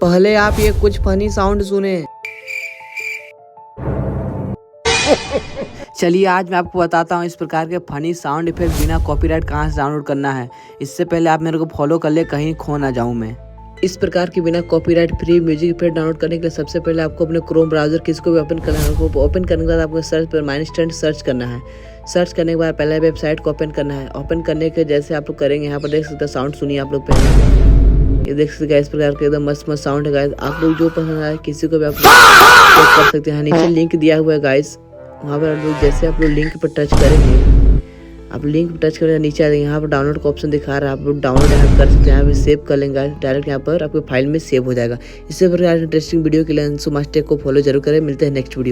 पहले आप ये कुछ फनी साउंड सुने। चलिए आज मैं आपको बताता हूँ इस प्रकार के फनी साउंड इफेक्ट बिना कॉपीराइट कहाँ से डाउनलोड करना है। इससे पहले आप मेरे को फॉलो कर ले, कहीं खो ना जाऊँ मैं। इस प्रकार के बिना copyright free music effect download करने के लिए सबसे पहले आपको अपने क्रोम ब्राउजर किसको भी ओपन करना है। ओपन करने के बाद आपको सर्च पर माइनस्टैंड सर्च करना है। सर्च करने के बाद पहले वेबसाइट को ओपन करना है। ओपन करने के जैसे आप लोग करेंगे, यहाँ पर देख सकते हैं साउंड सुनिए आप लोग पहले। ये देख सकते हैं इस प्रकार के एकदम मस्त मस्त साउंड है गाइस। आप लोग जो पसंद आए किसी को भी आप लोग कर सकते हैं। नीचे लिंक दिया हुआ है गाइस, वहाँ पर आप लोग जैसे आप लोग लिंक पर टच करेंगे, आप लिंक पर टच करेंगे नीचे आ जाएंगे, यहाँ पर डाउनलोड का ऑप्शन दिखा रहा है, आप लोग डाउनलोड यहाँ कर सकते हैं। यहाँ पे सेव कर लेंगे डायरेक्ट, यहाँ पर आपके फाइल में सेव हो जाएगा। इससे प्रकार इंटरेस्टिंग वीडियो के लिए अंशु मास्टर को फॉलो जरूर करें। मिलते हैं नेक्स्ट वीडियो।